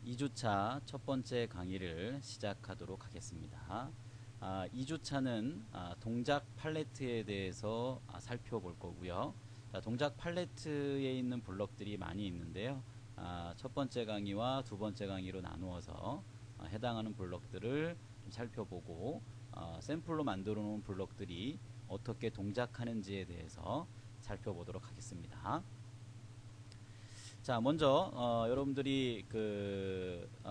2주차 첫 번째 강의를 시작하도록 하겠습니다. 2주차는 동작 팔레트에 대해서 살펴볼 거고요. 동작 팔레트에 있는 블럭들이 많이 있는데요. 첫 번째 강의와 두 번째 강의로 나누어서 해당하는 블럭들을 좀 살펴보고 샘플로 만들어 놓은 블럭들이 어떻게 동작하는지에 대해서 살펴보도록 하겠습니다. 자, 먼저 여러분들이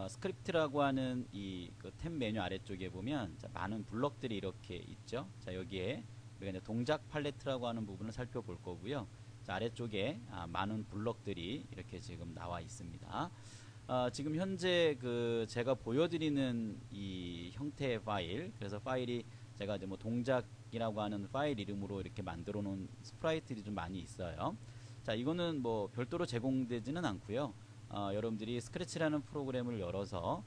스크립트라고 하는 이 탭 메뉴 아래쪽에 보면 많은 블럭들이 이렇게 있죠. 자, 여기에 우리가 이제 동작 팔레트라고 하는 부분을 살펴볼 거고요. 자, 아래쪽에 많은 블럭들이 이렇게 지금 나와 있습니다. 지금 현재 제가 보여드리는 이 형태의 파일, 그래서 파일이 제가 이제 뭐 동작이라고 하는 파일 이름으로 이렇게 만들어 놓은 스프라이트들이 좀 많이 있어요. 자, 이거는 뭐 별도로 제공되지는 않고요. 여러분들이 스크래치라는 프로그램을 열어서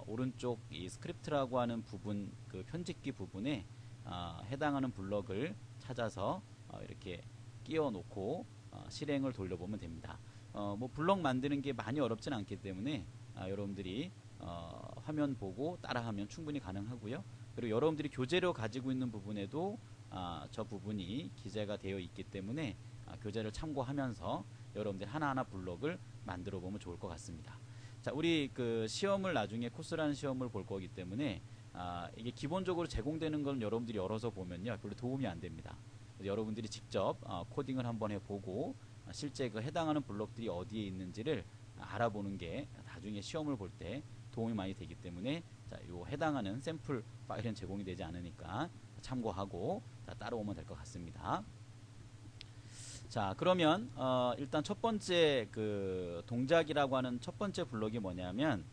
오른쪽 이 스크립트라고 하는 부분, 편집기 부분에 해당하는 블럭을 찾아서 이렇게 끼워 놓고 실행을 돌려보면 됩니다. 뭐 블럭 만드는 게 많이 어렵진 않기 때문에 여러분들이 화면 보고 따라하면 충분히 가능하고요. 그리고 여러분들이 교재로 가지고 있는 부분에도 저 부분이 기재가 되어 있기 때문에 교재를 참고하면서 여러분들 하나하나 블럭을 만들어 보면 좋을 것 같습니다. 자, 우리 시험을 나중에 코스라는 시험을 볼 거기 때문에 이게 기본적으로 제공되는 건 여러분들이 열어서 보면요 별로 도움이 안 됩니다. 여러분들이 직접 코딩을 한번 해보고 실제 해당하는 블럭들이 어디에 있는지를 알아보는 게 나중에 시험을 볼 때 도움이 많이 되기 때문에 자, 요 해당하는 샘플 파일은 제공이 되지 않으니까 참고하고 따라오면 될 것 같습니다. 자, 그러면 일단 첫 번째 동작이라고 하는 첫 번째 블럭이 뭐냐면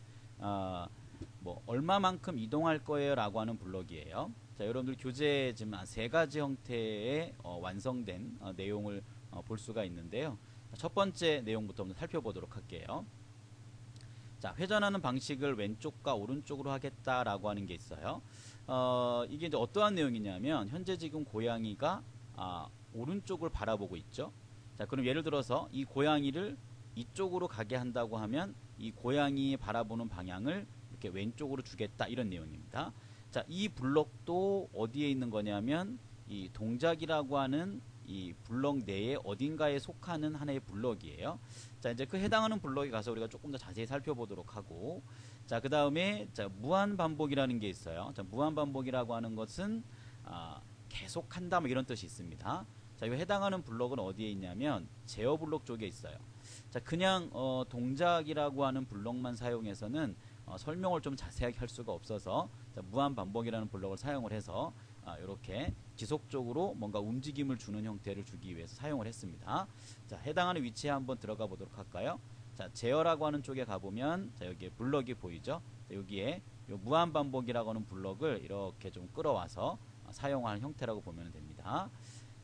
뭐 얼마만큼 이동할 거예요 라고 하는 블럭이에요. 자, 여러분들 교재에 지금 세 가지 형태의 완성된 내용을 볼 수가 있는데요. 첫 번째 내용부터 한번 살펴보도록 할게요. 자, 회전하는 방식을 왼쪽과 오른쪽으로 하겠다라고 하는 게 있어요. 이게 이제 어떠한 내용이냐면 현재 지금 고양이가 오른쪽을 바라보고 있죠. 자, 그럼 예를 들어서 이 고양이를 이쪽으로 가게 한다고 하면 이 고양이 바라보는 방향을 이렇게 왼쪽으로 주겠다 이런 내용입니다. 자, 이 블럭도 어디에 있는 거냐면 이 동작이라고 하는 이 블럭 내에 어딘가에 속하는 하나의 블럭이에요. 자, 이제 해당하는 블럭에 가서 우리가 조금 더 자세히 살펴보도록 하고, 자, 그 다음에 무한 반복이라는 게 있어요. 자, 무한 반복이라고 하는 것은 계속한다 뭐 이런 뜻이 있습니다. 자, 이 해당하는 블럭은 어디에 있냐면 제어 블럭 쪽에 있어요. 자, 그냥 동작이라고 하는 블럭만 사용해서는 설명을 좀 자세하게 할 수가 없어서 자, 무한 반복이라는 블럭을 사용을 해서 이렇게 지속적으로 뭔가 움직임을 주는 형태를 주기 위해서 사용을 했습니다. 자, 해당하는 위치에 한번 들어가 보도록 할까요? 자, 제어라고 하는 쪽에 가보면 자, 여기에 블럭이 보이죠? 자, 여기에 요 무한 반복이라고 하는 블럭을 이렇게 좀 끌어와서 사용하는 형태라고 보면 됩니다.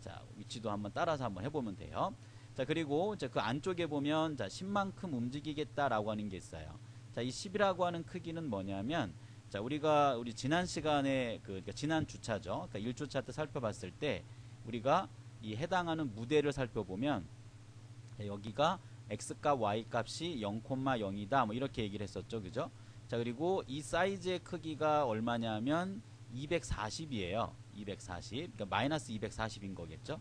자, 위치도 한번 따라서 한번 해보면 돼요. 자, 그리고 이제 그 안쪽에 보면 자, 10만큼 움직이겠다라고 하는 게 있어요. 자, 이 10이라고 하는 크기는 뭐냐면 자, 우리가 우리 지난 시간에 그러니까 지난 주차죠. 그러니까 1주차 때 살펴봤을 때 우리가 이 해당하는 무대를 살펴보면 여기가 x값 y값이 0,0이다 뭐 이렇게 얘기를 했었죠. 그죠? 자, 그리고 이 사이즈의 크기가 얼마냐면 240이에요. 240. 그러니까 마이너스 240인 거겠죠.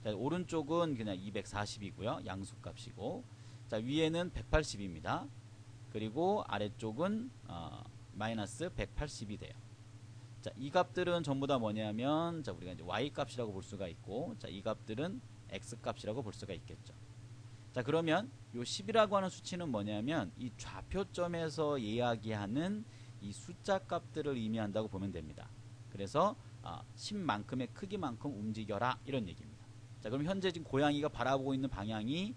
자, 오른쪽은 그냥 240이고요. 양수값이고. 자, 위에는 180입니다. 그리고 아래쪽은 마이너스 180이 돼요. 자, 이 값들은 전부 다 뭐냐면 자, 우리가 이제 y 값이라고 볼 수가 있고, 자, 이 값들은 x 값이라고 볼 수가 있겠죠. 자, 그러면 요 10이라고 하는 수치는 뭐냐면 이 좌표점에서 이야기하는 이 숫자 값들을 의미한다고 보면 됩니다. 그래서 10만큼의 크기만큼 움직여라 이런 얘기입니다. 자, 그럼 현재 지금 고양이가 바라보고 있는 방향이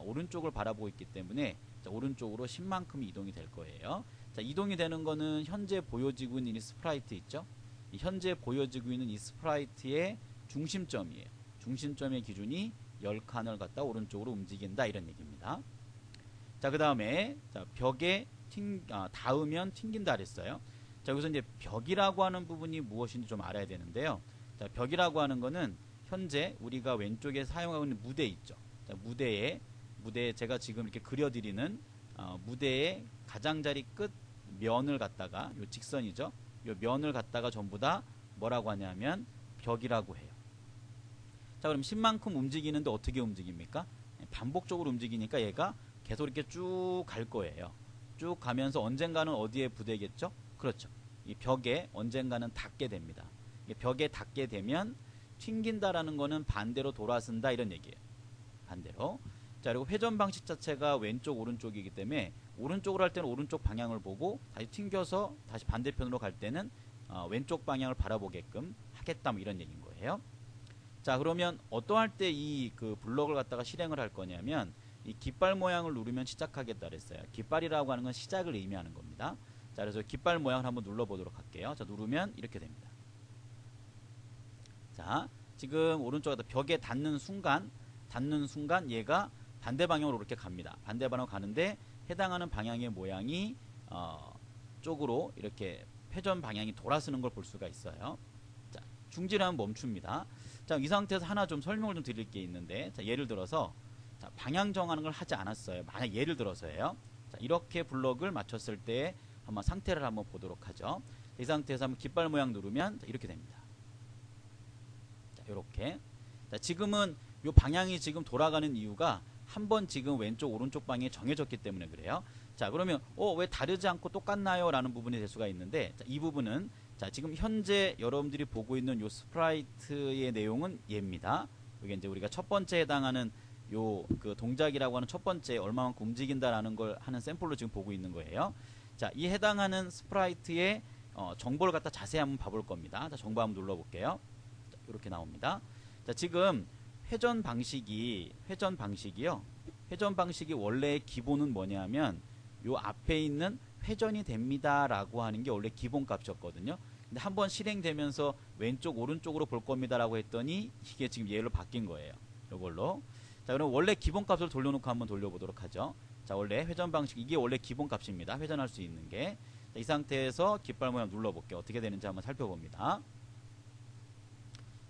오른쪽을 바라보고 있기 때문에 자, 오른쪽으로 10만큼이 이동이 될 거예요. 자, 이동이 되는 거는 현재 보여지고 있는 이 스프라이트 있죠? 이 현재 보여지고 있는 이 스프라이트의 중심점이에요. 중심점의 기준이 10칸을 갖다 오른쪽으로 움직인다 이런 얘기입니다. 자, 그 다음에 벽에 닿으면 튕긴다 그랬어요. 자, 여기서 이제 벽이라고 하는 부분이 무엇인지 좀 알아야 되는데요. 자, 벽이라고 하는 거는 현재 우리가 왼쪽에 사용하고 있는 무대 있죠. 자, 무대에 제가 지금 이렇게 그려드리는 무대의 가장자리 끝 면을 갖다가 요 직선이죠. 요 면을 갖다가 전부 다 뭐라고 하냐면 벽이라고 해요. 자, 그럼 10만큼 움직이는데 어떻게 움직입니까? 반복적으로 움직이니까 얘가 계속 이렇게 쭉 갈 거예요. 쭉 가면서 언젠가는 어디에 부대겠죠? 그렇죠. 이 벽에 언젠가는 닿게 됩니다. 벽에 닿게 되면 튕긴다라는 거는 반대로 돌아선다 이런 얘기예요. 반대로. 자, 그리고 회전 방식 자체가 왼쪽 오른쪽이기 때문에 오른쪽으로 할 때는 오른쪽 방향을 보고 다시 튕겨서 다시 반대편으로 갈 때는 왼쪽 방향을 바라보게끔 하겠다 뭐 이런 얘기인 거예요. 자, 그러면 어떠할 때 이 그 블럭을 갖다가 실행을 할 거냐면 이 깃발 모양을 누르면 시작하겠다 그랬어요. 깃발이라고 하는 건 시작을 의미하는 겁니다. 자, 그래서 깃발 모양을 한번 눌러보도록 할게요. 자, 누르면 이렇게 됩니다. 자, 지금 오른쪽에 벽에 닿는 순간 얘가 반대 방향으로 이렇게 갑니다. 반대 방향으로 가는데 해당하는 방향의 모양이 쪽으로 이렇게 회전 방향이 돌아서는 걸 볼 수가 있어요. 자, 중지하면 멈춥니다. 자, 이 상태에서 하나 좀 설명을 좀 드릴 게 있는데, 자, 예를 들어서 자, 방향 정하는 걸 하지 않았어요. 만약 예를 들어서예요. 자, 이렇게 블럭을 맞췄을 때 한번 상태를 한번 보도록 하죠. 이 상태에서 한번 깃발 모양 누르면 자, 이렇게 됩니다. 자, 이렇게. 자, 지금은 이 방향이 지금 돌아가는 이유가 한번 지금 왼쪽 오른쪽 방향이 정해졌기 때문에 그래요. 자, 그러면 왜 다르지 않고 똑같나요? 라는 부분이 될 수가 있는데, 자, 이 부분은 자, 지금 현재 여러분들이 보고 있는 요 스프라이트의 내용은 얘입니다. 이게 이제 우리가 첫 번째 해당하는 요 그 동작이라고 하는 첫 번째 얼마만큼 움직인다라는 걸 하는 샘플로 지금 보고 있는 거예요. 자, 이 해당하는 스프라이트의 정보를 갖다 자세히 한번 봐볼 겁니다. 자, 정보 한번 눌러볼게요. 자, 이렇게 나옵니다. 자, 지금 회전 방식이요. 회전 방식이 원래 기본은 뭐냐면 요 앞에 있는 회전이 됩니다라고 하는 게 원래 기본 값이었거든요. 근데 한번 실행되면서 왼쪽 오른쪽으로 볼 겁니다라고 했더니 이게 지금 얘로 바뀐 거예요. 이걸로. 자, 그럼 원래 기본 값을 돌려놓고 한번 돌려보도록 하죠. 자, 원래 회전 방식 이게 원래 기본 값입니다. 회전할 수 있는 게. 자, 이 상태에서 깃발 모양 눌러볼게요. 어떻게 되는지 한번 살펴봅니다.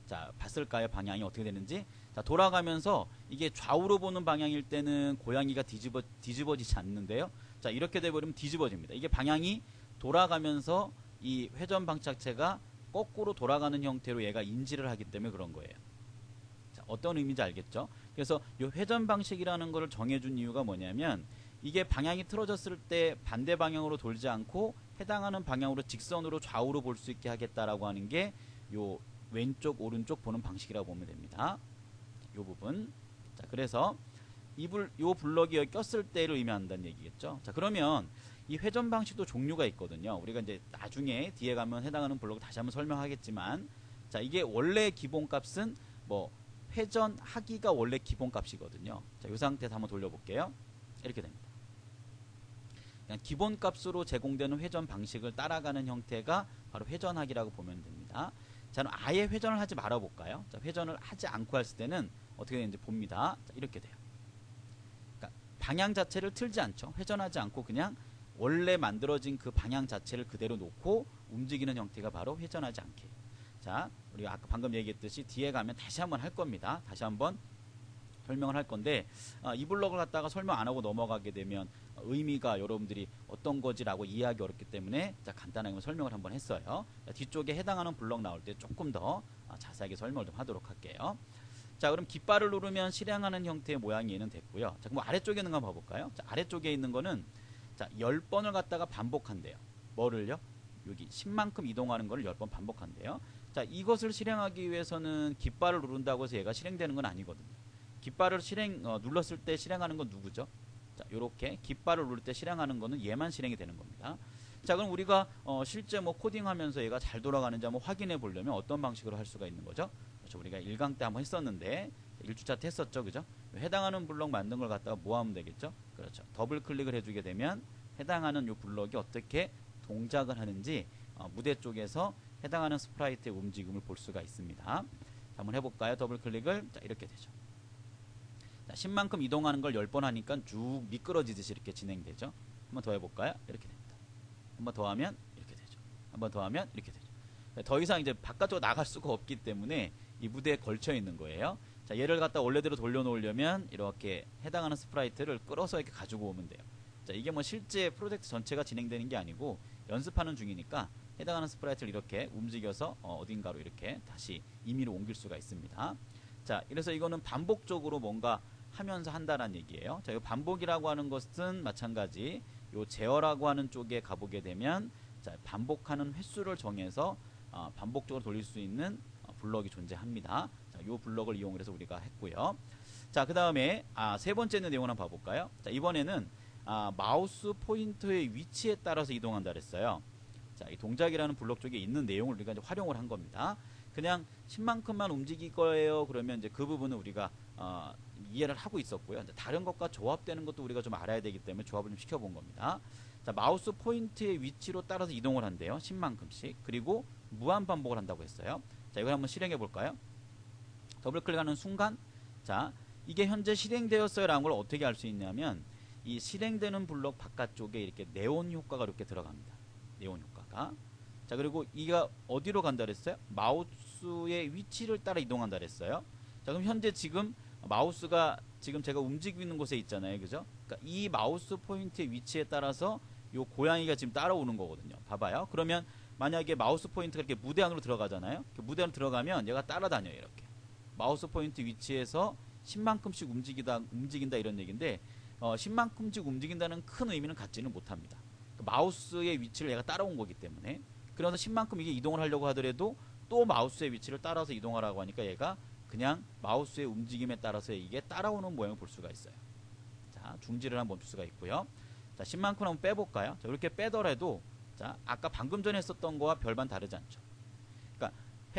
자, 봤을까요? 방향이 어떻게 되는지. 자, 돌아가면서 이게 좌우로 보는 방향일 때는 고양이가 뒤집어지지 않는데요. 자, 이렇게 돼버리면 뒤집어집니다. 이게 방향이 돌아가면서 이 회전 방식 자체가 거꾸로 돌아가는 형태로 얘가 인지를 하기 때문에 그런 거예요. 자, 어떤 의미인지 알겠죠? 그래서 이 회전 방식이라는 거를 정해준 이유가 뭐냐면 이게 방향이 틀어졌을 때 반대 방향으로 돌지 않고 해당하는 방향으로 직선으로 좌우로 볼 수 있게 하겠다라고 하는 게 요 왼쪽 오른쪽 보는 방식이라고 보면 됩니다. 이 부분. 자, 그래서 요 블럭이 여기 꼈을 때를 의미한다는 얘기겠죠. 자, 그러면 이 회전 방식도 종류가 있거든요. 우리가 이제 나중에 뒤에 가면 해당하는 블럭을 다시 한번 설명하겠지만, 자, 이게 원래 기본값은 뭐 회전하기가 원래 기본값이거든요. 자, 이 상태에서 한번 돌려볼게요. 이렇게 됩니다. 그냥 기본값으로 제공되는 회전 방식을 따라가는 형태가 바로 회전하기라고 보면 됩니다. 자, 그럼 아예 회전을 하지 말아볼까요? 자, 회전을 하지 않고 했을 때는 어떻게 되는지 봅니다. 자, 이렇게 돼요. 그러니까 방향 자체를 틀지 않죠. 회전하지 않고 그냥 원래 만들어진 그 방향 자체를 그대로 놓고 움직이는 형태가 바로 회전하지 않게. 자, 우리가 아까 방금 얘기했듯이 뒤에 가면 다시 한번 할 겁니다. 다시 한번 설명을 할 건데, 이 블럭을 갖다가 설명 안 하고 넘어가게 되면 의미가 여러분들이 어떤 거지라고 이해하기 어렵기 때문에 자, 간단하게 설명을 한번 했어요. 자, 뒤쪽에 해당하는 블럭 나올 때 조금 더 자세하게 설명을 좀 하도록 할게요. 자, 그럼 깃발을 누르면 실행하는 형태의 모양이 얘는 됐고요. 자, 그럼 아래쪽에 있는 거 한번 봐볼까요? 자, 아래쪽에 있는 거는 자, 10번을 갖다가 반복한대요. 뭐를요? 여기 10만큼 이동하는 거를 10번 반복한대요. 자, 이것을 실행하기 위해서는 깃발을 누른다고 해서 얘가 실행되는 건 아니거든요. 깃발을 눌렀을 때 실행하는 건 누구죠? 자, 요렇게 깃발을 누를 때 실행하는 거는 얘만 실행이 되는 겁니다. 자, 그럼 우리가 실제 뭐 코딩하면서 얘가 잘 돌아가는지 한번 확인해 보려면 어떤 방식으로 할 수가 있는 거죠? 그렇죠. 우리가 1강 때 한번 했었는데 1주차 때 했었죠. 그죠? 해당하는 블럭 만든 걸 갖다가 뭐 하면 되겠죠? 그렇죠. 더블 클릭을 해주게 되면 해당하는 요 블럭이 어떻게 동작을 하는지 무대 쪽에서 해당하는 스프라이트의 움직임을 볼 수가 있습니다. 자, 한번 해볼까요? 더블 클릭을. 자, 이렇게 되죠. 자, 10만큼 이동하는 걸 10번 하니까 쭉 미끄러지듯이 이렇게 진행되죠. 한번 더 해볼까요? 이렇게 됩니다. 한번 더 하면 이렇게 되죠. 한번 더 하면 이렇게 되죠. 더 이상 이제 바깥으로 나갈 수가 없기 때문에 이 무대에 걸쳐 있는 거예요. 자, 얘를 갖다 원래대로 돌려놓으려면 이렇게 해당하는 스프라이트를 끌어서 이렇게 가지고 오면 돼요. 자, 이게 뭐 실제 프로젝트 전체가 진행되는 게 아니고 연습하는 중이니까 해당하는 스프라이트를 이렇게 움직여서 어딘가로 이렇게 다시 임의로 옮길 수가 있습니다. 자, 그래서 이거는 반복적으로 뭔가 하면서 한다는 얘기예요. 자, 이 반복이라고 하는 것은 마찬가지 요 제어라고 하는 쪽에 가보게 되면 자, 반복하는 횟수를 정해서 반복적으로 돌릴 수 있는 블럭이 존재합니다. 자, 요 블럭을 이용해서 우리가 했고요. 자, 그 다음에 세 번째 있는 내용을 한번 봐볼까요? 자, 이번에는 마우스 포인터의 위치에 따라서 이동한다 그랬어요. 자, 이 동작이라는 블록 쪽에 있는 내용을 우리가 이제 활용을 한 겁니다. 그냥 10만큼만 움직일 거예요. 그러면 이제 그 부분은 우리가 이해를 하고 있었고요. 이제 다른 것과 조합되는 것도 우리가 좀 알아야 되기 때문에 조합을 좀 시켜본 겁니다. 자, 마우스 포인트의 위치로 따라서 이동을 한대요. 10만큼씩. 그리고 무한 반복을 한다고 했어요. 자, 이걸 한번 실행해 볼까요? 더블 클릭하는 순간, 자, 이게 현재 실행되었어요 라는 걸 어떻게 알 수 있냐면 이 실행되는 블록 바깥쪽에 이렇게 네온 효과가 이렇게 들어갑니다. 네온 효과가. 자, 그리고 이가 어디로 간다 그랬어요? 마우스의 위치를 따라 이동한다 그랬어요. 자, 그럼 현재 지금 마우스가 지금 제가 움직이고 있는 곳에 있잖아요. 그죠? 그러니까 이 마우스 포인트의 위치에 따라서 요 고양이가 지금 따라오는 거거든요. 봐봐요. 그러면 만약에 마우스 포인트가 이렇게 무대 안으로 들어가잖아요. 무대 안으로 들어가면 얘가 따라다녀요. 이렇게. 마우스 포인트 위치에서 10만큼씩 움직인다 이런 얘기인데 10만큼씩 움직인다는 큰 의미는 갖지는 못합니다. 마우스의 위치를 얘가 따라온 거기 때문에 그래서 10만큼 이게 이동을 하려고 하더라도 또 마우스의 위치를 따라서 이동하라고 하니까 얘가 그냥 마우스의 움직임에 따라서 이게 따라오는 모양을 볼 수가 있어요. 자, 중지를 한번 볼 수가 있고요. 자, 10만큼 한번 빼볼까요? 자, 이렇게 빼더라도 자, 아까 방금 전에 했었던 거와 별반 다르지 않죠. 그러니까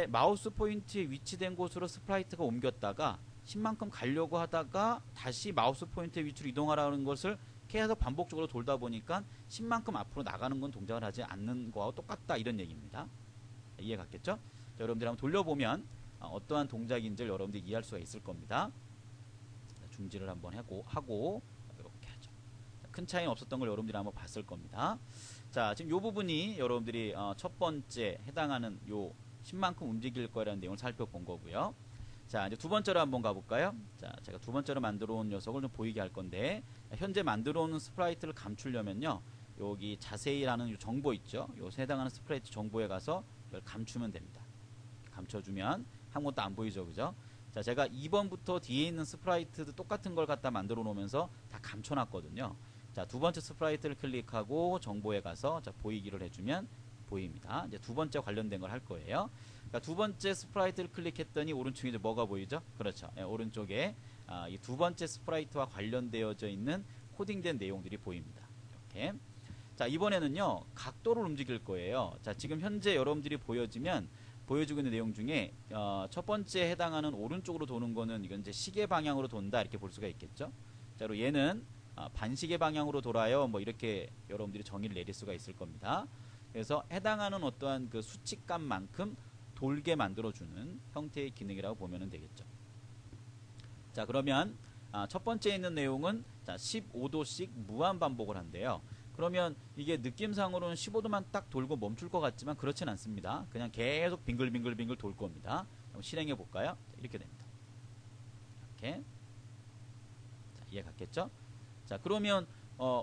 마우스 포인트에 위치된 곳으로 스프라이트가 옮겼다가 10만큼 가려고 하다가 다시 마우스 포인트의 위치로 이동하라는 것을 계속 반복적으로 돌다 보니까 10만큼 앞으로 나가는 건 동작을 하지 않는 거와 똑같다 이런 얘기입니다. 이해 갔겠죠? 자, 여러분들 한번 돌려보면 어떠한 동작인지를 여러분들이 이해할 수가 있을 겁니다. 자, 중지를 한번 하고 이렇게 하죠. 자, 큰 차이는 없었던 걸 여러분들이 한번 봤을 겁니다. 자, 지금 이 부분이 여러분들이 첫 번째 해당하는 요 10만큼 움직일 거라는 내용을 살펴본 거고요. 자, 이제 두 번째로 한번 가볼까요? 자, 제가 두 번째로 만들어 온 녀석을 좀 보이게 할 건데 현재 만들어 온 스프라이트를 감추려면요. 여기 자세히라는 요 정보 있죠? 요 해당하는 스프라이트 정보에 가서 이걸 감추면 됩니다. 감춰주면 아무것도 안 보이죠, 그죠? 자, 제가 2번부터 뒤에 있는 스프라이트도 똑같은 걸 갖다 만들어 놓으면서 다 감춰놨거든요. 자, 두 번째 스프라이트를 클릭하고 정보에 가서 자, 보이기를 해주면 보입니다. 이제 두 번째 관련된 걸 할 거예요. 그러니까 두 번째 스프라이트를 클릭했더니 오른쪽에 이제 뭐가 보이죠? 그렇죠. 예, 오른쪽에 이 두 번째 스프라이트와 관련되어져 있는 코딩된 내용들이 보입니다. 이렇게. 자, 이번에는요 각도를 움직일 거예요. 자, 지금 현재 여러분들이 보여주고 있는 내용 중에 첫 번째 해당하는 오른쪽으로 도는 거는 이건 이제 시계 방향으로 돈다 이렇게 볼 수가 있겠죠. 자, 그리고 얘는 반시계 방향으로 돌아요. 뭐 이렇게 여러분들이 정의를 내릴 수가 있을 겁니다. 그래서 해당하는 어떠한 그 수치값만큼 돌게 만들어주는 형태의 기능이라고 보면 되겠죠. 자, 그러면 첫 번째 있는 내용은 자, 15도씩 무한 반복을 한대요. 그러면 이게 느낌상으로는 15도만 딱 돌고 멈출 것 같지만 그렇진 않습니다. 그냥 계속 빙글빙글 돌 겁니다. 한번 실행해 볼까요? 자, 이렇게 됩니다. 이렇게. 자, 이해 갔겠죠? 자, 그러면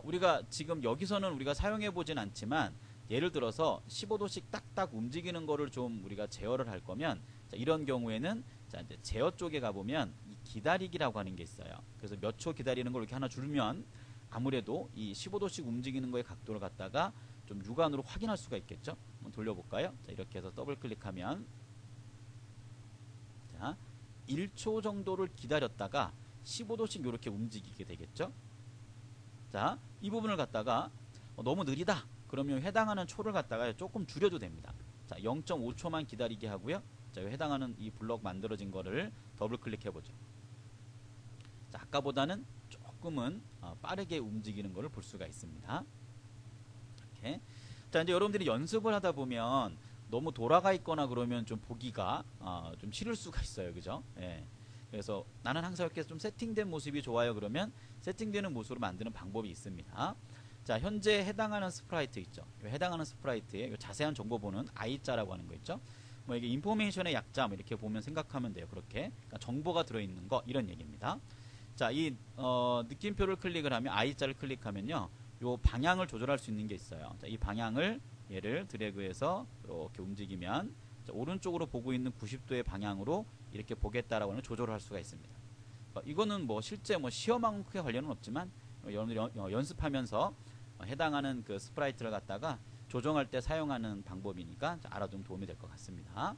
우리가 지금 여기서는 우리가 사용해 보진 않지만 예를 들어서 15도씩 딱딱 움직이는 거를 좀 우리가 제어를 할 거면 자, 이런 경우에는 자, 이제 제어 쪽에 가보면 이 기다리기라고 하는 게 있어요. 그래서 몇 초 기다리는 걸 이렇게 하나 줄면 아무래도 이 15도씩 움직이는 거의 각도를 갖다가 좀 육안으로 확인할 수가 있겠죠. 한번 돌려볼까요? 자, 이렇게 해서 더블 클릭하면 자, 1초 정도를 기다렸다가 15도씩 이렇게 움직이게 되겠죠. 자, 이 부분을 갖다가 너무 느리다. 그러면 해당하는 초를 갖다가 조금 줄여도 됩니다. 자, 0.5초만 기다리게 하고요. 자, 해당하는 이 블럭 만들어진 거를 더블 클릭해 보죠. 자, 아까보다는 조금은 빠르게 움직이는 것을 볼 수가 있습니다. 이렇게. 자, 이제 여러분들이 연습을 하다 보면 너무 돌아가 있거나 그러면 좀 보기가 좀 싫을 수가 있어요. 그죠? 예. 그래서 나는 항상 이렇게 좀 세팅된 모습이 좋아요. 그러면 세팅되는 모습으로 만드는 방법이 있습니다. 자, 현재 해당하는 스프라이트 있죠. 해당하는 스프라이트에 자세한 정보 보는 I자라고 하는 거 있죠. 뭐 이게 인포메이션의 약자 뭐 이렇게 보면 생각하면 돼요. 그렇게. 그러니까 정보가 들어있는 거 이런 얘기입니다. 자, 이 느낌표를 클릭을 하면 I자를 클릭하면요. 요 방향을 조절할 수 있는 게 있어요. 자, 이 방향을 얘를 드래그해서 이렇게 움직이면 자, 오른쪽으로 보고 있는 90도의 방향으로 이렇게 보겠다라고 하는 조절을 할 수가 있습니다. 이거는 뭐 실제 뭐 시험하고 크게 관련은 없지만 여러분들이 연습하면서 해당하는 그 스프라이트를 갖다가 조정할 때 사용하는 방법이니까 알아두면 도움이 될 것 같습니다.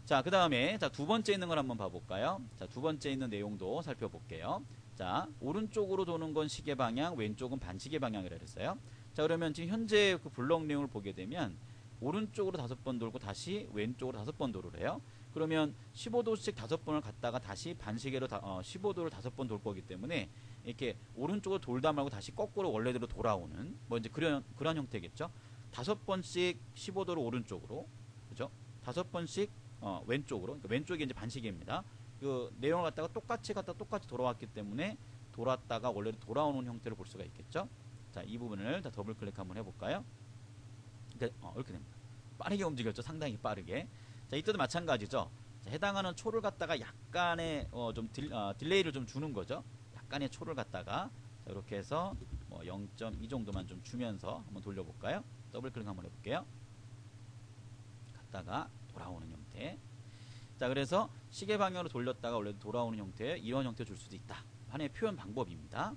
자, 그 다음에 두 번째 있는 걸 한번 봐볼까요? 자, 두 번째 있는 내용도 살펴볼게요. 자, 오른쪽으로 도는 건 시계 방향, 왼쪽은 반시계 방향이라 그랬어요. 자, 그러면 지금 현재 그 블록 내용을 보게 되면 오른쪽으로 5번 돌고 다시 왼쪽으로 5번 도를 해요. 그러면 15도씩 5번을 갔다가 다시 반시계로 15도를 5번 돌 거기 때문에 이렇게 오른쪽으로 돌다 말고 다시 거꾸로 원래대로 돌아오는 뭐 이제 그런 형태겠죠. 5번씩 15도로 오른쪽으로, 그죠? 5번씩 왼쪽으로, 그러니까 왼쪽이 이제 반시계입니다. 그 내용을 갖다가 똑같이 돌아왔기 때문에 돌았다가 원래로 돌아오는 형태로 볼 수가 있겠죠. 자, 이 부분을 더블 클릭 한번 해볼까요? 그러니까 이렇게 됩니다. 빠르게 움직였죠. 상당히 빠르게. 자, 이때도 마찬가지죠. 자, 해당하는 초를 갖다가 약간의 좀 딜레이를 좀 주는 거죠. 약간의 초를 갖다가 자, 이렇게 해서 뭐 0.2 정도만 좀 주면서 한번 돌려볼까요? 더블 클릭 한번 해볼게요. 갔다가 돌아오는 형태. 자, 그래서 시계 방향으로 돌렸다가 원래 돌아오는 형태, 이런 형태 줄 수도 있다. 하나의 표현 방법입니다.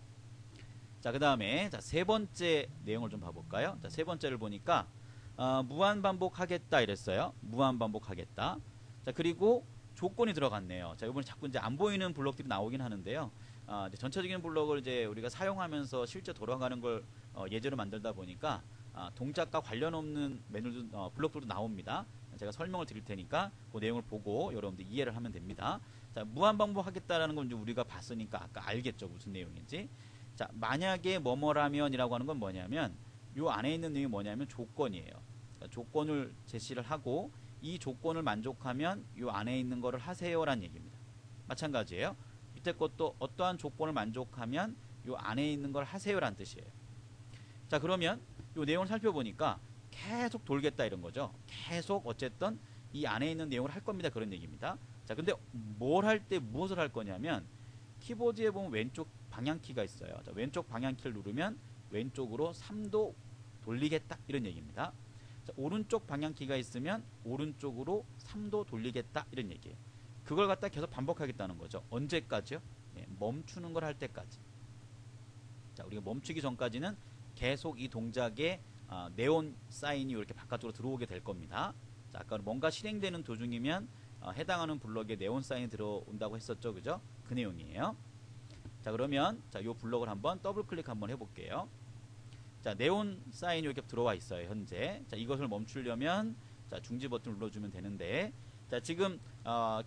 자, 그 다음에 세 번째 내용을 좀 봐볼까요? 자, 세 번째를 보니까 무한 반복하겠다 이랬어요. 무한 반복하겠다. 자, 그리고 조건이 들어갔네요. 자, 이번에 자꾸 이제 안 보이는 블록들이 나오긴 하는데요. 이제 전체적인 블록을 이제 우리가 사용하면서 실제 돌아가는 걸 예제로 만들다 보니까 동작과 관련 없는 메뉴도 블록들도 나옵니다. 제가 설명을 드릴 테니까 그 내용을 보고 여러분들 이해를 하면 됩니다. 자, 무한 반복하겠다라는 건 이제 우리가 봤으니까 아까 알겠죠, 무슨 내용인지. 자, 만약에 뭐뭐라면이라고 하는 건 뭐냐면 요 안에 있는 내용이 뭐냐면 조건이에요. 그러니까 조건을 제시를 하고 이 조건을 만족하면 요 안에 있는 거를 하세요라는 얘기입니다. 마찬가지예요. 밑에 것도 어떠한 조건을 만족하면 요 안에 있는 걸 하세요라는 뜻이에요. 자, 그러면 요 내용을 살펴보니까 계속 돌겠다 이런 거죠. 계속 어쨌든 이 안에 있는 내용을 할 겁니다. 그런 얘기입니다. 자, 근데 뭘 할 때 무엇을 할 거냐면 키보드에 보면 왼쪽 방향키가 있어요. 자, 왼쪽 방향키를 누르면 왼쪽으로 3도 돌리겠다 이런 얘기입니다. 자, 오른쪽 방향키가 있으면 오른쪽으로 3도 돌리겠다 이런 얘기예요. 그걸 갖다 계속 반복하겠다는 거죠. 언제까지요? 예, 멈추는 걸 할 때까지. 자, 우리가 멈추기 전까지는 계속 이 동작에 네온 사인이 이렇게 바깥으로 들어오게 될 겁니다. 자, 아까 뭔가 실행되는 도중이면 해당하는 블럭에 네온 사인이 들어온다고 했었죠, 그죠? 그 내용이에요. 자, 그러면 요 블럭을 한번 더블 클릭 한번 해볼게요. 자, 네온 사인이 이렇게 들어와 있어요, 현재. 자, 이것을 멈추려면 자, 중지 버튼을 눌러주면 되는데, 자, 지금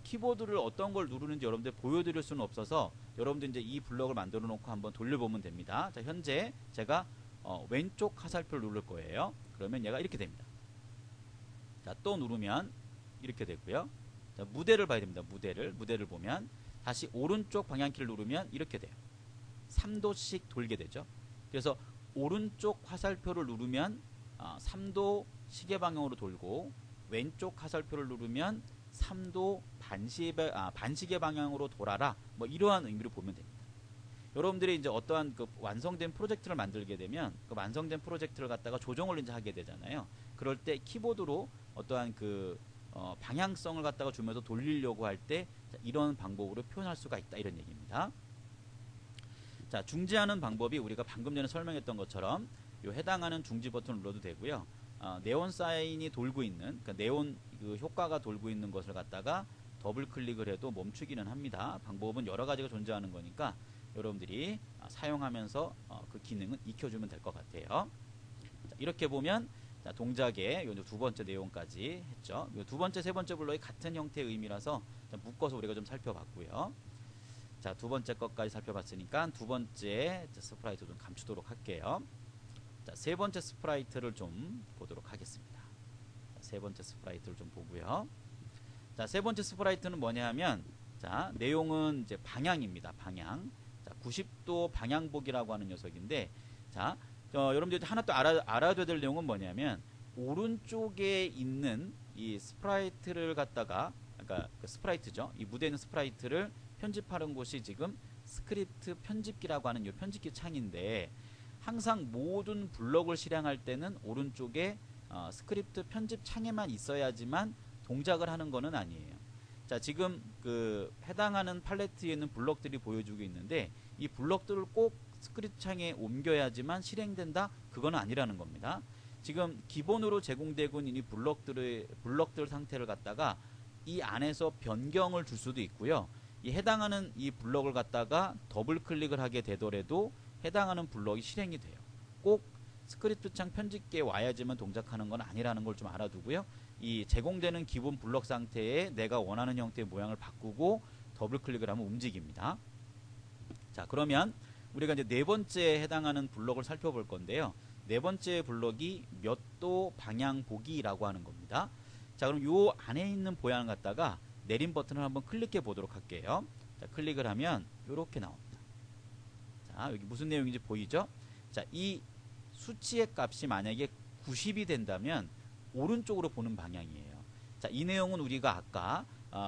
키보드를 어떤 걸 누르는지 여러분들 보여드릴 수는 없어서 여러분들 이제 이 블럭을 만들어 놓고 한번 돌려보면 됩니다. 자, 현재 제가 왼쪽 화살표를 누를 거예요. 그러면 얘가 이렇게 됩니다. 자, 또 누르면 이렇게 되고요. 자, 무대를 봐야 됩니다. 무대를 보면 다시 오른쪽 방향키를 누르면 이렇게 돼요. 3도씩 돌게 되죠. 그래서 오른쪽 화살표를 누르면 3도 시계 방향으로 돌고 왼쪽 화살표를 누르면 3도 반시계 방향으로 돌아라. 뭐 이러한 의미로 보면 됩니다. 여러분들이 이제 어떠한 그 완성된 프로젝트를 만들게 되면 그 완성된 프로젝트를 갖다가 조정을 이제 하게 되잖아요. 그럴 때 키보드로 어떠한 그 방향성을 갖다가 주면서 돌리려고 할 때 이런 방법으로 표현할 수가 있다 이런 얘기입니다. 자, 중지하는 방법이 우리가 방금 전에 설명했던 것처럼 요 해당하는 중지 버튼을 눌러도 되고요. 네온 사인이 돌고 있는, 그러니까 네온 그 효과가 돌고 있는 것을 갖다가 더블 클릭을 해도 멈추기는 합니다. 방법은 여러 가지가 존재하는 거니까 여러분들이 사용하면서 그 기능은 익혀주면 될 것 같아요. 자, 이렇게 보면 자, 동작의 요 두 번째 내용까지 했죠. 요 두 번째, 세 번째 블록이 같은 형태의 의미라서 묶어서 우리가 좀 살펴봤고요. 자, 두 번째 것까지 살펴봤으니까 두 번째 스프라이트 좀 감추도록 할게요. 자, 세 번째 스프라이트를 좀 보도록 하겠습니다. 자, 세 번째 스프라이트를 좀 보고요. 자, 세 번째 스프라이트는 뭐냐 하면 자, 내용은 이제 방향입니다. 방향. 자, 90도 방향복이라고 하는 녀석인데 자, 여러분들 하나 또 알아둬야 될 내용은 뭐냐면 오른쪽에 있는 이 스프라이트를 갖다가 그러니까 그 스프라이트죠. 이 무대에 있는 스프라이트를 편집하는 곳이 지금 스크립트 편집기라고 하는 이 편집기 창인데 항상 모든 블럭을 실행할 때는 오른쪽에 스크립트 편집 창에만 있어야지만 동작을 하는 거는 아니에요. 자, 지금 그 해당하는 팔레트에 있는 블럭들이 보여주고 있는데 이 블럭들을 꼭 스크립트 창에 옮겨야지만 실행된다? 그건 아니라는 겁니다. 지금 기본으로 제공되고 있는 이 블럭들 상태를 갖다가 이 안에서 변경을 줄 수도 있고요. 이 해당하는 이 블럭을 갖다가 더블 클릭을 하게 되더라도 해당하는 블럭이 실행이 돼요. 꼭 스크립트 창 편집기에 와야지만 동작하는 건 아니라는 걸 좀 알아두고요. 이 제공되는 기본 블럭 상태에 내가 원하는 형태의 모양을 바꾸고 더블 클릭을 하면 움직입니다. 자, 그러면 우리가 이제 네 번째에 해당하는 블럭을 살펴볼 건데요. 네 번째 블럭이 몇 도 방향 보기라고 하는 겁니다. 자, 그럼 요 안에 있는 보양을 갖다가 내림 버튼을 한번 클릭해 보도록 할게요. 자, 클릭을 하면 이렇게 나옵니다. 자, 여기 무슨 내용인지 보이죠? 자, 이 수치의 값이 만약에 90이 된다면 오른쪽으로 보는 방향이에요. 자, 이 내용은 우리가 아까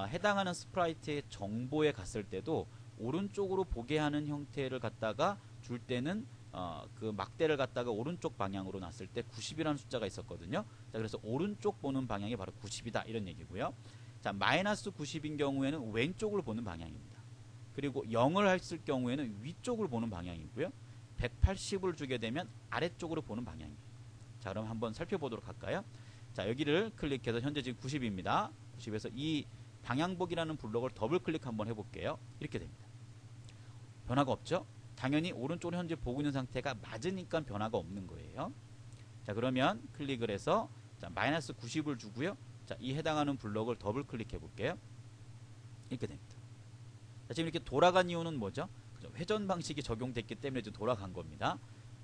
해당하는 스프라이트의 정보에 갔을 때도 오른쪽으로 보게 하는 형태를 갖다가 줄 때는 그 막대를 갖다가 오른쪽 방향으로 놨을 때 90이라는 숫자가 있었거든요. 자, 그래서 오른쪽 보는 방향이 바로 90이다 이런 얘기고요. 자, 마이너스 90인 경우에는 왼쪽으로 보는 방향입니다. 그리고 0을 했을 경우에는 위쪽으로 보는 방향이고요. 180을 주게 되면 아래쪽으로 보는 방향이에요. 자, 그럼 한번 살펴보도록 할까요? 자, 여기를 클릭해서 현재 지금 90입니다. 90에서 이 방향복이라는 블럭을 더블 클릭 한번 해볼게요. 이렇게 됩니다. 변화가 없죠? 당연히 오른쪽으로 현재 보고 있는 상태가 맞으니까 변화가 없는 거예요. 자, 그러면 클릭을 해서 자, 마이너스 90을 주고요. 자, 이 해당하는 블럭을 더블 클릭해 볼게요. 이렇게 됩니다. 자, 지금 이렇게 돌아간 이유는 뭐죠? 그죠? 회전 방식이 적용됐기 때문에 지금 돌아간 겁니다.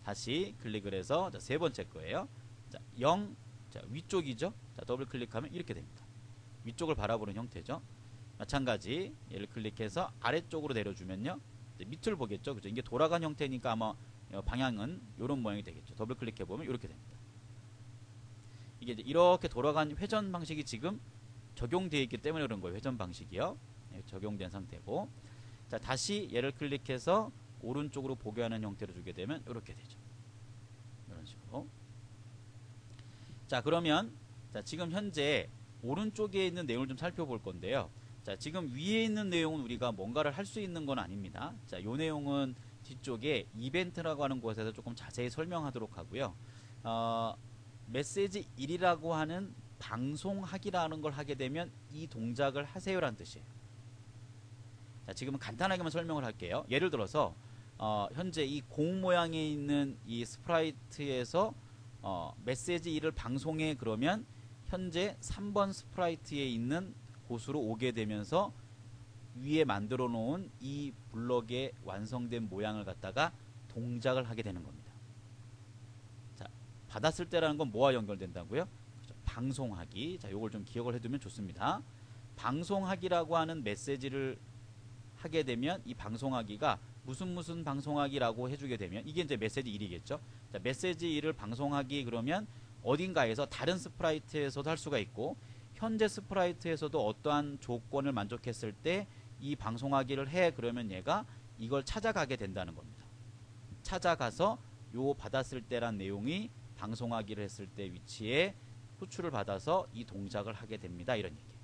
다시 클릭을 해서 자, 세 번째 거예요. 자, 0, 자, 위쪽이죠? 자, 더블 클릭하면 이렇게 됩니다. 위쪽을 바라보는 형태죠. 마찬가지 얘를 클릭해서 아래쪽으로 내려주면요. 밑을 보겠죠. 그죠? 이게 돌아간 형태니까 아마 방향은 이런 모양이 되겠죠. 더블 클릭해 보면 이렇게 됩니다. 이게 이제 이렇게 돌아간 회전 방식이 지금 적용되어 있기 때문에 그런 거예요. 회전 방식이요. 네, 적용된 상태고. 자, 다시 얘를 클릭해서 오른쪽으로 보게 하는 형태로 주게 되면 이렇게 되죠. 이런 식으로. 자, 그러면 자, 지금 현재 오른쪽에 있는 내용을 좀 살펴볼 건데요. 자, 지금 위에 있는 내용은 우리가 뭔가를 할 수 있는 건 아닙니다. 자, 요 내용은 뒤쪽에 이벤트라고 하는 곳에서 조금 자세히 설명하도록 하고요. 메시지 1이라고 하는 방송하기라는 걸 하게 되면 이 동작을 하세요라는 뜻이에요. 자, 지금은 간단하게만 설명을 할게요. 예를 들어서 현재 이 공 모양에 있는 이 스프라이트에서 메시지 1을 방송해 그러면 현재 3번 스프라이트에 있는 곳으로 오게 되면서 위에 만들어 놓은 이 블럭의 완성된 모양을 갖다가 동작을 하게 되는 겁니다. 자, 받았을 때라는 건 뭐와 연결된다고요? 그렇죠. 방송하기. 자, 요걸 좀 기억을 해두면 좋습니다. 방송하기라고 하는 메시지를 하게 되면 이 방송하기가 무슨 방송하기라고 해주게 되면 이게 이제 메시지 1이겠죠. 자, 메시지 1을 방송하기 그러면 어딘가에서 다른 스프라이트에서도 할 수가 있고 현재 스프라이트에서도 어떠한 조건을 만족했을 때 이 방송하기를 해 그러면 얘가 이걸 찾아가게 된다는 겁니다. 찾아가서 요 받았을 때란 내용이 방송하기를 했을 때 위치에 호출을 받아서 이 동작을 하게 됩니다. 이런 얘기예요.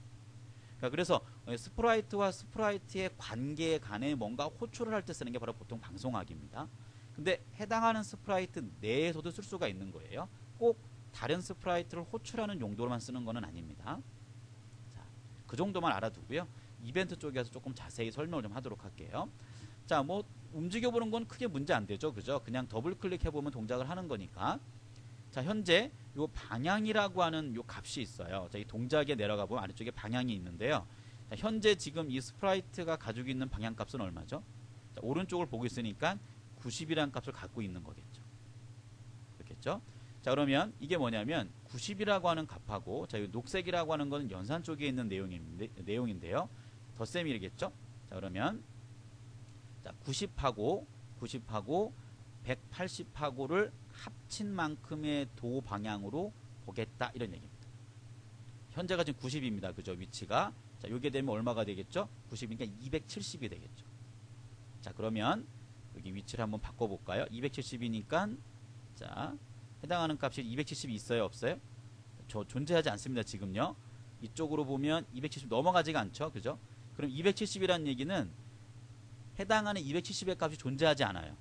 그러니까 그래서 스프라이트와 스프라이트의 관계에 관해 뭔가 호출을 할 때 쓰는 게 바로 보통 방송하기입니다. 근데 해당하는 스프라이트 내에서도 쓸 수가 있는 거예요. 꼭 다른 스프라이트를 호출하는 용도로만 쓰는 거는 아닙니다. 자, 그 정도만 알아두고요. 이벤트 쪽에서 조금 자세히 설명을 좀 하도록 할게요. 자, 뭐 움직여보는 건 크게 문제 안 되죠. 그죠? 그냥 더블 클릭해보면 동작을 하는 거니까. 자, 현재 요 방향이라고 하는 요 값이 있어요. 자, 이 동작에 내려가 보면 아래쪽에 방향이 있는데요. 자, 현재 지금 이 스프라이트가 가지고 있는 방향 값은 얼마죠? 자, 오른쪽을 보고 있으니까 90이라는 값을 갖고 있는 거겠죠. 그렇겠죠? 자, 그러면 이게 뭐냐면 90이라고 하는 값하고 자, 이 녹색이라고 하는 거는 연산 쪽에 있는 내용인데요. 덧셈이겠죠? 자, 그러면 자, 90하고 180하고를 합친 만큼의 도 방향으로 보겠다 이런 얘기입니다. 현재가 지금 90입니다. 그죠? 위치가. 자, 요게 되면 얼마가 되겠죠? 90이니까 270이 되겠죠. 자, 그러면 여기 위치를 한번 바꿔볼까요? 270이니까 자 해당하는 값이 270이 있어요 없어요? 저 존재하지 않습니다 지금요. 이쪽으로 보면 270 넘어가지가 않죠 그죠? 그럼 270이라는 얘기는 해당하는 270의 값이 존재하지 않아요.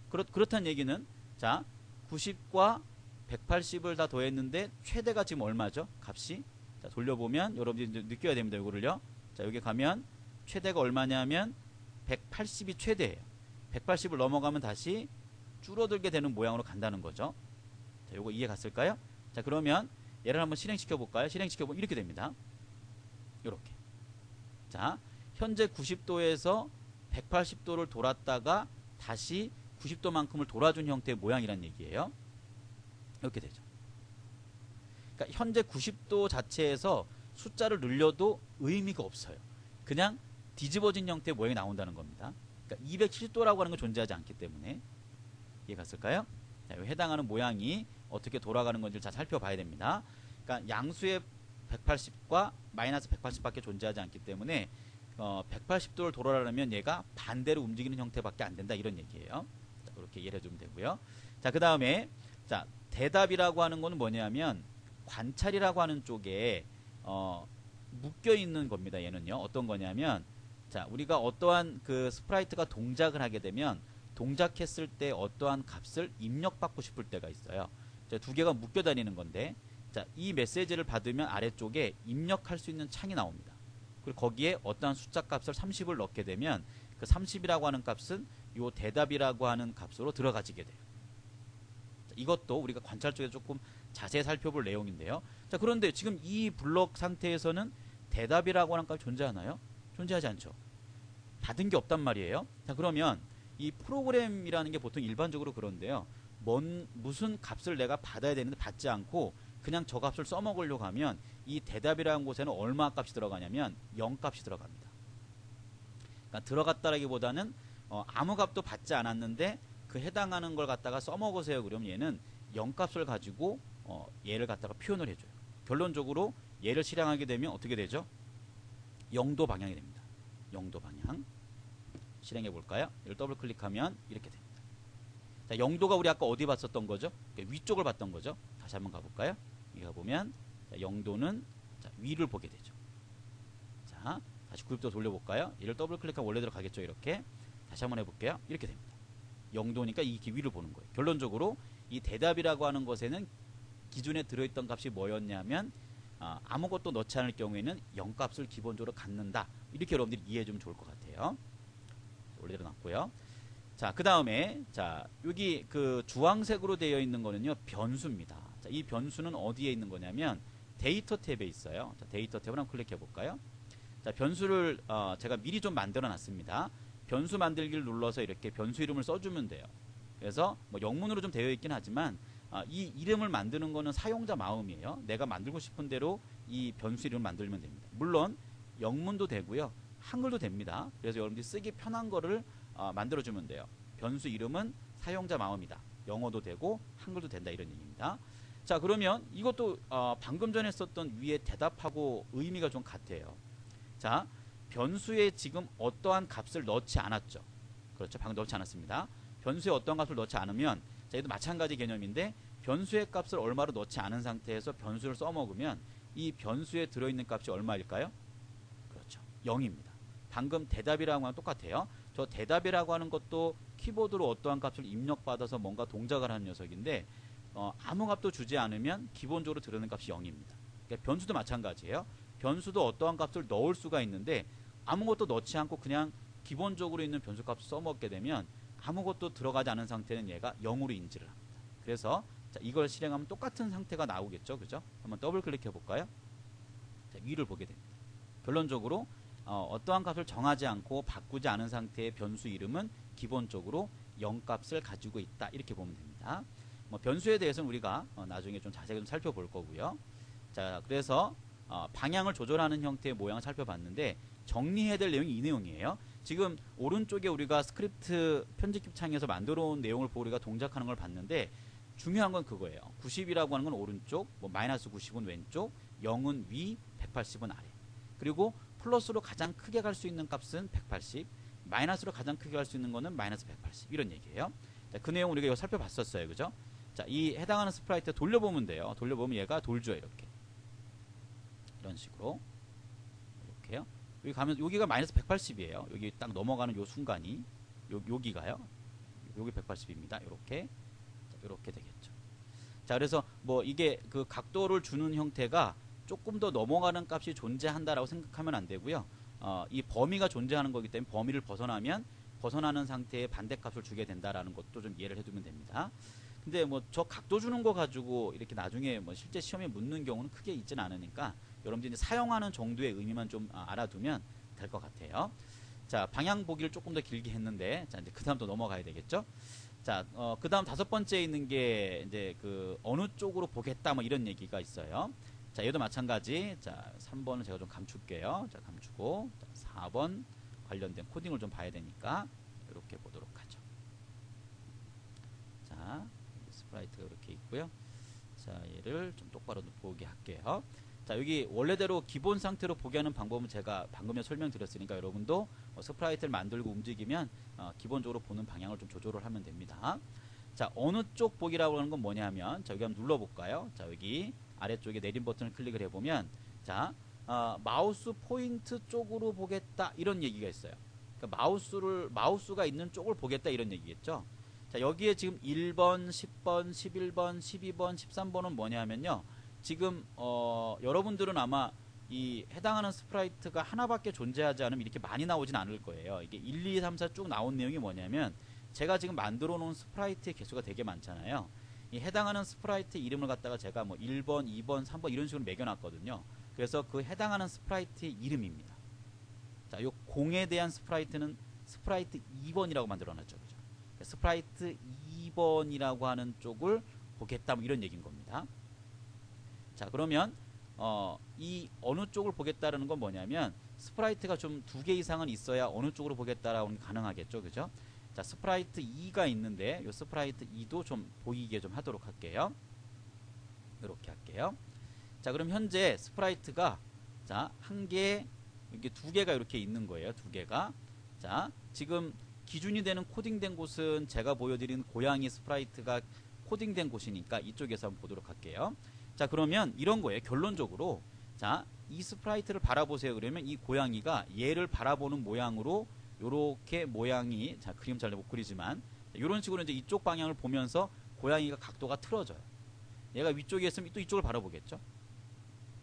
그렇다는 얘기는 자 90과 180을 다 더했는데 최대가 지금 얼마죠? 값이 자 돌려보면 여러분들이 이제 느껴야 됩니다. 이거를요. 자 여기 가면 최대가 얼마냐면 180이 최대예요. 180을 넘어가면 다시 줄어들게 되는 모양으로 간다는 거죠. 자 요거 이해 갔을까요? 자 그러면 얘를 한번 실행시켜 볼까요? 실행시켜 보면 이렇게 됩니다. 요렇게 자 현재 90도에서 180도를 돌았다가 다시 90도만큼을 돌아준 형태의 모양이란 얘기예요. 이렇게 되죠. 그러니까 현재 90도 자체에서 숫자를 늘려도 의미가 없어요. 그냥 뒤집어진 형태의 모양이 나온다는 겁니다. 그러니까 270도라고 하는 건 존재하지 않기 때문에 이해 갔을까요? 자, 해당하는 모양이 어떻게 돌아가는 건지 잘 살펴봐야 됩니다. 그러니까 양수의 180과 마이너스 180밖에 존재하지 않기 때문에 180도를 돌아가려면 얘가 반대로 움직이는 형태밖에 안 된다 이런 얘기예요. 자, 그렇게 이해해 주면 되고요. 자, 그 다음에 자 대답이라고 하는 거는 뭐냐면 관찰이라고 하는 쪽에 묶여 있는 겁니다. 얘는요. 어떤 거냐면 자 우리가 어떠한 그 스프라이트가 동작을 하게 되면 동작했을 때 어떠한 값을 입력받고 싶을 때가 있어요. 자, 두 개가 묶여 다니는 건데 자, 이 메시지를 받으면 아래쪽에 입력할 수 있는 창이 나옵니다. 그리고 거기에 어떠한 숫자 값을 30을 넣게 되면 그 30이라고 하는 값은 요 대답이라고 하는 값으로 들어가지게 돼요. 자, 이것도 우리가 관찰 쪽에서 조금 자세히 살펴볼 내용인데요. 자, 그런데 지금 이 블록 상태에서는 대답이라고 하는 값이 존재하나요? 존재하지 않죠. 받은 게 없단 말이에요. 자, 그러면 이 프로그램이라는 게 보통 일반적으로 그런데요. 무슨 값을 내가 받아야 되는데 받지 않고 그냥 저 값을 써먹으려고 하면 이 대답이라는 곳에는 얼마 값이 들어가냐면 0 값이 들어갑니다. 그러니까 들어갔다라기보다는 아무 값도 받지 않았는데 그 해당하는 걸 갖다가 써먹으세요. 그러면 얘는 0 값을 가지고 얘를 갖다가 표현을 해줘요. 결론적으로 얘를 실행하게 되면 어떻게 되죠? 0도 방향이 됩니다. 0도 방향 실행해 볼까요? 얘를 더블 클릭하면 이렇게 됩니다. 자, 0도가 우리 아까 어디 봤었던 거죠? 위쪽을 봤던 거죠. 다시 한번 가볼까요? 여기 가보면 0도는 위를 보게 되죠. 자, 다시 90도 돌려볼까요? 얘를 더블 클릭하면 원래대로 가겠죠. 이렇게 다시 한번 해볼게요. 이렇게 됩니다. 0도니까 이렇게 위를 보는 거예요. 결론적으로 이 대답이라고 하는 것에는 기존에 들어있던 값이 뭐였냐면 아무것도 넣지 않을 경우에는 0 값을 기본적으로 갖는다. 이렇게 여러분들이 이해해 주면 좋을 것 같아요. 원래대로 놨고요. 자, 그 다음에 자 여기 그 주황색으로 되어 있는 거는요 변수입니다. 자, 이 변수는 어디에 있는 거냐면 데이터 탭에 있어요. 자, 데이터 탭을 한번 클릭해 볼까요? 자, 변수를 제가 미리 좀 만들어 놨습니다. 변수 만들기를 눌러서 이렇게 변수 이름을 써주면 돼요. 그래서 뭐 영문으로 좀 되어 있긴 하지만 이 이름을 만드는 거는 사용자 마음이에요. 내가 만들고 싶은 대로 이 변수 이름을 만들면 됩니다. 물론 영문도 되고요. 한글도 됩니다. 그래서 여러분들이 쓰기 편한 거를 만들어주면 돼요. 변수 이름은 사용자 마음이다. 영어도 되고 한글도 된다 이런 얘기입니다. 자, 그러면 이것도 방금 전에 썼던 위에 대답하고 의미가 좀 같아요. 자, 변수에 지금 어떠한 값을 넣지 않았죠. 그렇죠. 방금 넣지 않았습니다. 변수에 어떠한 값을 넣지 않으면 자, 얘도 마찬가지 개념인데 변수의 값을 얼마로 넣지 않은 상태에서 변수를 써먹으면 이 변수에 들어있는 값이 얼마일까요? 그렇죠. 0입니다. 방금 대답이라고 하는 똑같아요. 저 대답이라고 하는 것도 키보드로 어떠한 값을 입력받아서 뭔가 동작을 하는 녀석인데 아무 값도 주지 않으면 기본적으로 들어오는 값이 0입니다. 그러니까 변수도 마찬가지예요. 변수도 어떠한 값을 넣을 수가 있는데 아무것도 넣지 않고 그냥 기본적으로 있는 변수 값을 써먹게 되면 아무것도 들어가지 않은 상태는 얘가 0으로 인지를 합니다. 그래서 자, 이걸 실행하면 똑같은 상태가 나오겠죠. 그죠? 한번 더블 클릭해 볼까요? 자, 위를 보게 됩니다. 결론적으로 어떠한 값을 정하지 않고 바꾸지 않은 상태의 변수 이름은 기본적으로 0 값을 가지고 있다. 이렇게 보면 됩니다. 뭐 변수에 대해서는 우리가 나중에 좀 자세히 좀 살펴볼 거고요. 자, 그래서 방향을 조절하는 형태의 모양을 살펴봤는데 정리해야 될 내용이 이 내용이에요. 지금 오른쪽에 우리가 스크립트 편집기 창에서 만들어 온 내용을 보고 우리가 동작하는 걸 봤는데 중요한 건 그거예요. 90이라고 하는 건 오른쪽, 뭐 마이너스 90은 왼쪽, 0은 위, 180은 아래. 그리고 플러스로 가장 크게 갈 수 있는 값은 180, 마이너스로 가장 크게 갈 수 있는 거는 마이너스 180 이런 얘기예요. 자, 그 내용 우리가 이거 살펴봤었어요. 그죠? 자, 이 해당하는 스프라이트 돌려보면 돼요. 돌려보면 얘가 돌죠. 이렇게. 이런 식으로. 이렇게요. 여기 가면 여기가 마이너스 180이에요. 여기 딱 넘어가는 요 순간이 여기가요. 여기 180입니다. 이렇게. 자, 이렇게 되겠죠. 자, 그래서 뭐 이게 그 각도를 주는 형태가 조금 더 넘어가는 값이 존재한다라고 생각하면 안 되고요. 이 범위가 존재하는 거기 때문에 범위를 벗어나면 벗어나는 상태의 반대값을 주게 된다라는 것도 좀 이해를 해두면 됩니다. 근데 뭐 저 각도 주는 거 가지고 이렇게 나중에 뭐 실제 시험에 묻는 경우는 크게 있지는 않으니까 여러분들이 사용하는 정도의 의미만 좀 알아두면 될 것 같아요. 자, 방향 보기를 조금 더 길게 했는데, 자, 이제 그 다음 또 넘어가야 되겠죠? 자, 그 다음 다섯 번째에 있는 게 이제 그 어느 쪽으로 보겠다 뭐 이런 얘기가 있어요. 자, 얘도 마찬가지. 자, 3번은 제가 좀 감출게요. 자, 감추고, 자, 4번 관련된 코딩을 좀 봐야 되니까 이렇게 보도록 하죠. 자, 스프라이트가 이렇게 있고요. 자, 얘를 좀 똑바로 보게 할게요. 자, 여기 원래대로 기본 상태로 보게 하는 방법은 제가 방금 설명드렸으니까 여러분도 스프라이트를 만들고 움직이면 기본적으로 보는 방향을 좀 조절을 하면 됩니다. 자, 어느 쪽 보기라고 하는 건 뭐냐면, 자, 여기 한번 눌러볼까요? 자, 여기 아래쪽에 내림 버튼을 클릭을 해보면, 자, 마우스 포인트 쪽으로 보겠다 이런 얘기가 있어요. 그러니까 마우스가 있는 쪽을 보겠다 이런 얘기겠죠. 자, 여기에 지금 1번, 10번, 11번, 12번, 13번은 뭐냐면요. 지금 여러분들은 아마 이 해당하는 스프라이트가 하나밖에 존재하지 않으면 이렇게 많이 나오진 않을 거예요. 이게 1, 2, 3, 4 쭉 나온 내용이 뭐냐면 제가 지금 만들어 놓은 스프라이트의 개수가 되게 많잖아요. 이 해당하는 스프라이트 이름을 갖다가 제가 뭐 1번, 2번, 3번 이런 식으로 매겨놨거든요. 그래서 그 해당하는 스프라이트의 이름입니다. 자, 요 공에 대한 스프라이트는 스프라이트 2번이라고 만들어놨죠. 그죠? 스프라이트 2번이라고 하는 쪽을 보겠다 뭐 이런 얘기인 겁니다. 자, 그러면 이 어느 쪽을 보겠다라는 건 뭐냐면 스프라이트가 좀 2개 이상은 있어야 어느 쪽으로 보겠다라고는 가능하겠죠. 그죠? 자, 스프라이트 2가 있는데 이 스프라이트 2도 좀 보이게 좀 하도록 할게요. 이렇게 할게요. 자, 그럼 현재 스프라이트가 자, 한 개, 이게 2개가 이렇게 있는 거예요. 2개가. 자, 지금 기준이 되는 코딩된 곳은 제가 보여드린 고양이 스프라이트가 코딩된 곳이니까 이쪽에서 한번 보도록 할게요. 자, 그러면 이런 거예요. 결론적으로 자, 이 스프라이트를 바라보세요. 그러면 이 고양이가 얘를 바라보는 모양으로 요렇게 모양이, 자, 그림 잘 못 그리지만 이런 식으로 이제 이쪽 방향을 보면서 고양이가 각도가 틀어져요. 얘가 위쪽에 있으면 또 이쪽을 바라보겠죠.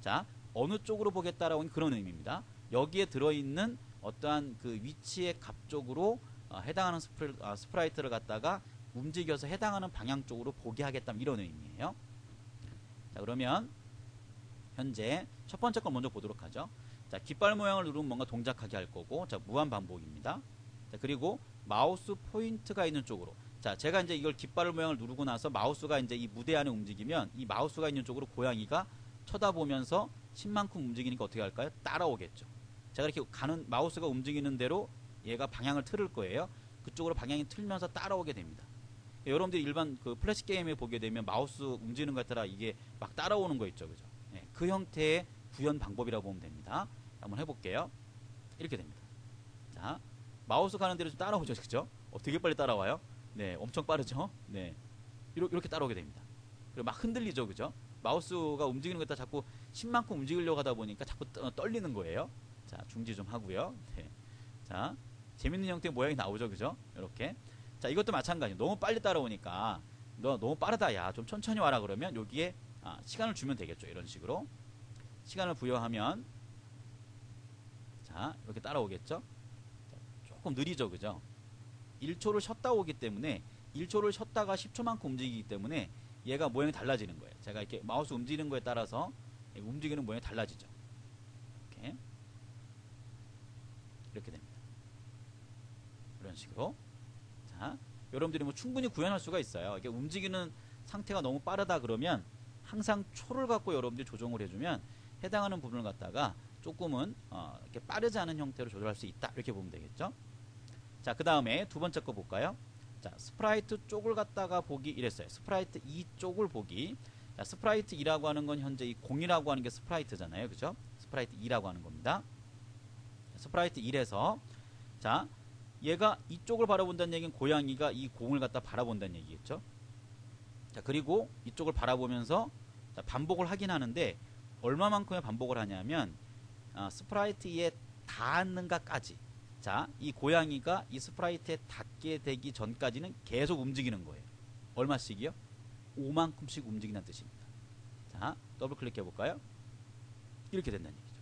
자, 어느 쪽으로 보겠다라고 하는 그런 의미입니다. 여기에 들어있는 어떠한 그 위치의 값 쪽으로 해당하는 스프라이트를 갖다가 움직여서 해당하는 방향 쪽으로 보게 하겠다 이런 의미예요. 자, 그러면 현재 첫 번째 걸 먼저 보도록 하죠. 자, 깃발 모양을 누르면 뭔가 동작하게 할 거고, 자, 무한 반복입니다. 자, 그리고 마우스 포인트가 있는 쪽으로. 자, 제가 이제 이걸 깃발 모양을 누르고 나서 마우스가 이제 이 무대 안에 움직이면 이 마우스가 있는 쪽으로 고양이가 쳐다보면서 신만큼 움직이니까 어떻게 할까요? 따라오겠죠. 제가 이렇게 가는 마우스가 움직이는 대로 얘가 방향을 틀을 거예요. 그쪽으로 방향이 틀면서 따라오게 됩니다. 여러분들이 일반 그 플래시 게임에 보게 되면 마우스 움직이는 것 같더라 이게 막 따라오는 거 있죠, 그죠? 네, 그 형태의 구현 방법이라고 보면 됩니다. 한번 해볼게요. 이렇게 됩니다. 자, 마우스 가는 대로 좀 따라오죠, 그죠? 되게 빨리 따라와요. 네, 엄청 빠르죠? 네, 이렇게 따라오게 됩니다. 그리고 막 흔들리죠, 그죠? 마우스가 움직이는 것 같다 자꾸 신만큼 움직이려고 하다 보니까 자꾸 떨리는 거예요. 자, 중지 좀 하고요. 네. 자, 재밌는 형태의 모양이 나오죠, 그죠? 이렇게. 자, 이것도 마찬가지예요. 너무 빨리 따라오니까 너 너무 빠르다, 야, 좀 천천히 와라 그러면 여기에 시간을 주면 되겠죠. 이런 식으로 시간을 부여하면 자, 이렇게 따라오겠죠. 자, 조금 느리죠, 그죠? 1초를 쉬었다 오기 때문에 1초를 쉬었다가 10초만큼 움직이기 때문에 얘가 모양이 달라지는 거예요. 제가 이렇게 마우스 움직이는 거에 따라서 움직이는 모양이 달라지죠. 이렇게 됩니다. 이런 식으로. 자, 여러분들이 뭐 충분히 구현할 수가 있어요. 이게 움직이는 상태가 너무 빠르다 그러면 항상 초를 갖고 여러분들이 조정을 해주면 해당하는 부분을 갖다가 조금은 이렇게 빠르지 않은 형태로 조절할 수 있다. 이렇게 보면 되겠죠. 자, 그 다음에 두 번째 거 볼까요? 자, 스프라이트 쪽을 갖다가 보기 이랬어요. 스프라이트 2 쪽을 보기. 자, 스프라이트 2라고 하는 건 현재 이 0이라고 하는 게 스프라이트잖아요. 그죠? 스프라이트 2라고 하는 겁니다. 스프라이트 1에서 자, 얘가 이쪽을 바라본다는 얘기는 고양이가 이 공을 갖다 바라본다는 얘기겠죠. 자, 그리고 이쪽을 바라보면서 자, 반복을 하긴 하는데 얼마만큼의 반복을 하냐면 스프라이트에 닿았는가까지. 자, 이 고양이가 이 스프라이트에 닿게 되기 전까지는 계속 움직이는 거예요. 얼마씩이요? 5만큼씩 움직이는 뜻입니다. 자, 더블 클릭해 볼까요? 이렇게 된다는 얘기죠.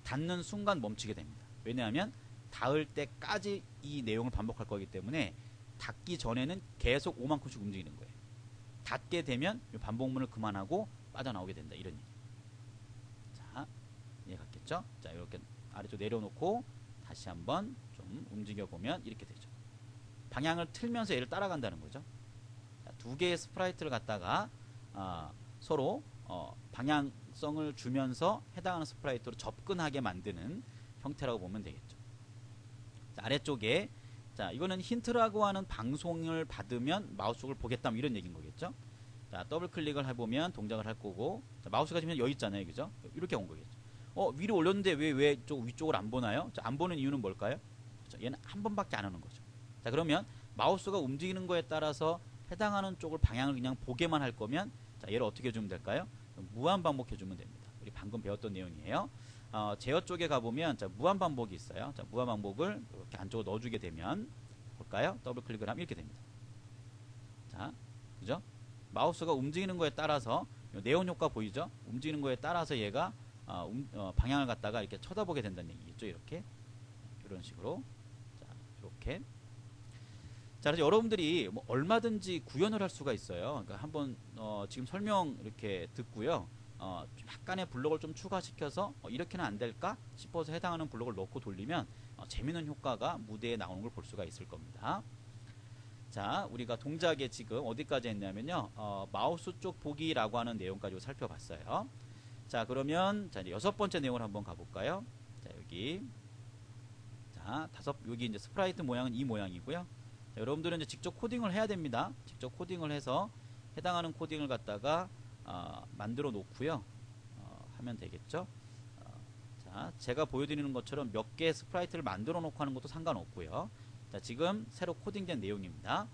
닿는 순간 멈추게 됩니다. 왜냐하면 닿을 때까지 이 내용을 반복할 거기 때문에 닿기 전에는 계속 5만큼씩 움직이는 거예요. 닿게 되면 이 반복문을 그만하고 빠져나오게 된다. 이런 얘기. 자, 이해 갔겠죠? 자, 이렇게 아래쪽 내려놓고 다시 한번 좀 움직여 보면 이렇게 되죠. 방향을 틀면서 얘를 따라간다는 거죠. 자, 두 개의 스프라이트를 갖다가 서로 방향성을 주면서 해당하는 스프라이트로 접근하게 만드는 형태라고 보면 되겠죠. 자, 아래쪽에 자, 이거는 힌트라고 하는 방송을 받으면 마우스를 보겠다 이런 얘기인 거겠죠. 자, 더블 클릭을 해보면 동작을 할 거고, 자, 마우스가 지금 여기 있잖아요, 그죠? 이렇게 온 거겠죠. 위로 올렸는데 왜 위쪽을 안 보나요? 자, 안 보는 이유는 뭘까요? 그렇죠? 얘는 한 번밖에 안 하는 거죠. 자, 그러면 마우스가 움직이는 거에 따라서 해당하는 쪽을 방향을 그냥 보게만 할 거면, 자, 얘를 어떻게 해주면 될까요? 무한 반복해주면 됩니다. 우리 방금 배웠던 내용이에요. 제어 쪽에 가보면 자, 무한 반복이 있어요. 자, 무한 반복을 이렇게 안쪽으로 넣어주게 되면 볼까요? 더블 클릭을 하면 이렇게 됩니다. 자, 그죠? 마우스가 움직이는 거에 따라서 네온 효과 보이죠? 움직이는 거에 따라서 얘가 방향을 갖다가 이렇게 쳐다보게 된다는 얘기겠죠. 이렇게 이런 식으로 자, 이렇게 자, 그래서 여러분들이 뭐 얼마든지 구현을 할 수가 있어요. 그러니까 한번 지금 설명 이렇게 듣고요. 좀 약간의 블록을 좀 추가시켜서 이렇게는 안 될까 싶어서 해당하는 블록을 넣고 돌리면 재미있는 효과가 무대에 나오는 걸 볼 수가 있을 겁니다. 자, 우리가 동작에 지금 어디까지 했냐면요. 마우스 쪽 보기라고 하는 내용까지 살펴봤어요. 자, 그러면 자, 이제 6번째 내용을 한번 가볼까요? 자, 여기 자, 여기 이제 스프라이트 모양은 이 모양이고요. 자, 여러분들은 이제 직접 코딩을 해야 됩니다. 직접 코딩을 해서 해당하는 코딩을 갖다가 만들어 놓고요. 하면 되겠죠. 자, 제가 보여드리는 것처럼 몇 개의 스프라이트를 만들어 놓고 하는 것도 상관없고요. 자, 지금 새로 코딩된 내용입니다.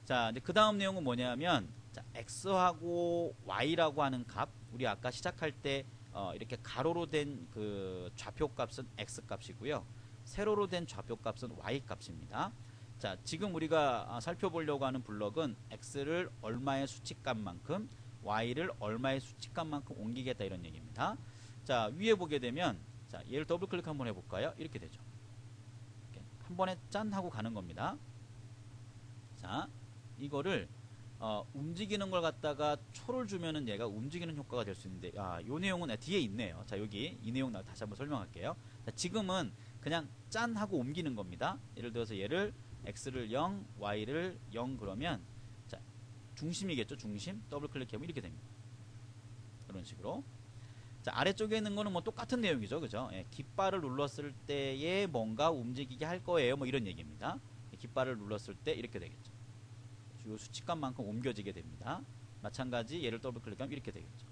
자, 이제 그 다음 내용은 뭐냐면, 자, x하고 y라고 하는 값, 우리 아까 시작할 때 이렇게 가로로 된 그 좌표 값은 x 값이고요. 세로로 된 좌표 값은 y 값입니다. 자, 지금 우리가 살펴보려고 하는 블럭은 x를 얼마의 수치값만큼, y를 얼마의 수치값만큼 옮기겠다 이런 얘기입니다. 자, 위에 보게 되면 자, 얘를 더블 클릭 한번 해볼까요? 이렇게 되죠. 이렇게 한 번에 짠 하고 가는 겁니다. 자, 이거를 움직이는 걸 갖다가 초를 주면은 얘가 움직이는 효과가 될 수 있는데, 요 내용은 뒤에 있네요. 자, 여기 이 내용 다시 한번 설명할게요. 자, 지금은 그냥 짠 하고 옮기는 겁니다. 예를 들어서 얘를 x를 0, y를 0 그러면 자, 중심이겠죠. 중심. 더블 클릭하면 이렇게 됩니다. 이런 식으로. 자, 아래쪽에 있는 거는 뭐 똑같은 내용이죠. 그죠? 예, 깃발을 눌렀을 때에 뭔가 움직이게 할 거예요. 뭐 이런 얘기입니다. 깃발을 눌렀을 때 이렇게 되겠죠. 주요 수치값만큼 옮겨지게 됩니다. 마찬가지 얘를 더블 클릭하면 이렇게 되겠죠.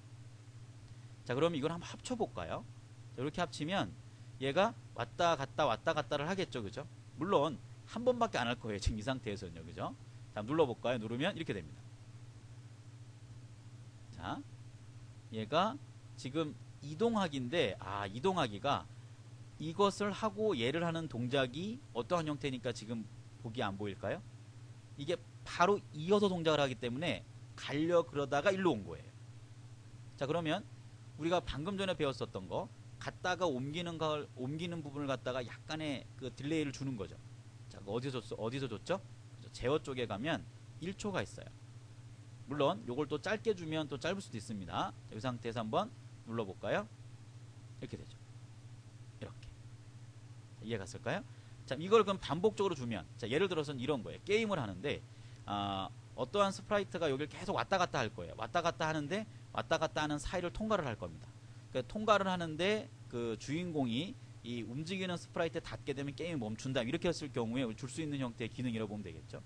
자, 그럼 이걸 한번 합쳐볼까요? 자, 이렇게 합치면 얘가 왔다 갔다 왔다 갔다를 하겠죠. 그죠? 물론 한 번밖에 안 할 거예요. 지금 이 상태에서는요. 그죠? 자, 눌러볼까요? 누르면 이렇게 됩니다. 자, 얘가 지금 이동하기인데, 이동하기가 이것을 하고 얘를 하는 동작이 어떠한 형태니까 지금 보기 안 보일까요? 이게 바로 이어서 동작을 하기 때문에 가려 그러다가 일로 온 거예요. 자, 그러면 우리가 방금 전에 배웠었던 거 갔다가 옮기는 부분을 갖다가 약간의 그 딜레이를 주는 거죠. 자, 어디서 줬죠? 제어 쪽에 가면 1초가 있어요. 물론 요걸 또 짧게 주면 또 짧을 수도 있습니다. 자, 이 상태에서 한번 눌러볼까요? 이렇게 되죠. 이렇게. 자, 이해 갔을까요? 자, 이걸 그럼 반복적으로 주면, 자, 예를 들어서는 이런 거예요. 게임을 하는데 어떠한 스프라이트가 여기를 계속 왔다 갔다 할 거예요. 왔다 갔다 하는데 왔다 갔다 하는 사이를 통과를 할 겁니다. 그러니까 통과를 하는데 그 주인공이 이 움직이는 스프라이트에 닿게 되면 게임이 멈춘다. 이렇게 했을 경우에 줄 수 있는 형태의 기능이라고 보면 되겠죠.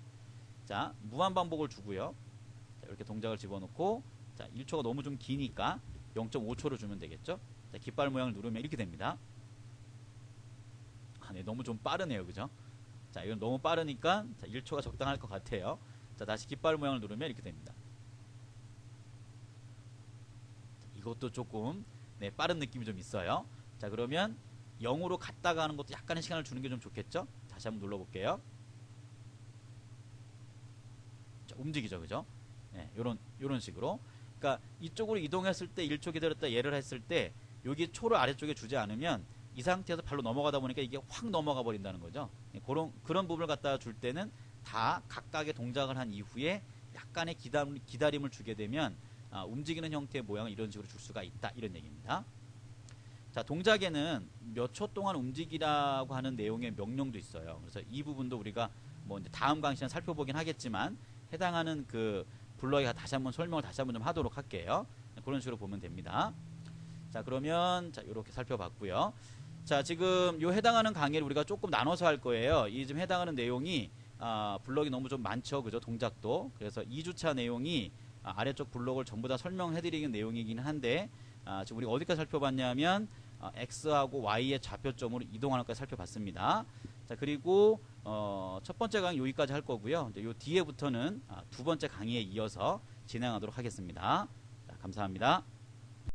자, 무한 반복을 주고요. 자, 이렇게 동작을 집어넣고, 자, 1초가 너무 좀 기니까 0.5초를 주면 되겠죠. 자, 깃발 모양을 누르면 이렇게 됩니다. 네, 너무 좀 빠르네요. 그죠? 자, 이건 너무 빠르니까 자, 1초가 적당할 것 같아요. 자, 다시 깃발 모양을 누르면 이렇게 됩니다. 이것도 조금 네, 빠른 느낌이 좀 있어요. 자, 그러면 0으로 갔다가 하는 것도 약간의 시간을 주는 게 좀 좋겠죠? 다시 한번 눌러볼게요. 자, 움직이죠, 그죠? 네, 요런 식으로. 그러니까 이쪽으로 이동했을 때 1초 기다렸다 얘를 했을 때 여기 초를 아래쪽에 주지 않으면 이 상태에서 발로 넘어가다 보니까 이게 확 넘어가 버린다는 거죠. 네, 그런 부분을 갖다 줄 때는 다 각각의 동작을 한 이후에 약간의 기다림을 주게 되면 움직이는 형태의 모양을 이런 식으로 줄 수가 있다, 이런 얘기입니다. 자, 동작에는 몇 초 동안 움직이라고 하는 내용의 명령도 있어요. 그래서 이 부분도 우리가 뭐 이제 다음 강시간 살펴보긴 하겠지만 해당하는 그 블럭에 다시 한번 설명을 다시 한번 좀 하도록 할게요. 그런 식으로 보면 됩니다. 자, 그러면 자, 이렇게 살펴봤고요. 자, 지금 요 해당하는 강의를 우리가 조금 나눠서 할 거예요. 이 지금 해당하는 내용이 블럭이 너무 좀 많죠, 그죠? 동작도. 그래서 2주차 내용이 아래쪽 블럭을 전부 다 설명해드리는 내용이긴 한데 지금 우리가 어디까지 살펴봤냐면 X하고 Y의 좌표점으로 이동하는 것까지 살펴봤습니다. 자, 그리고 첫 번째 강의 여기까지 할 거고요. 이제 요 뒤에부터는 두 번째 강의에 이어서 진행하도록 하겠습니다. 자, 감사합니다.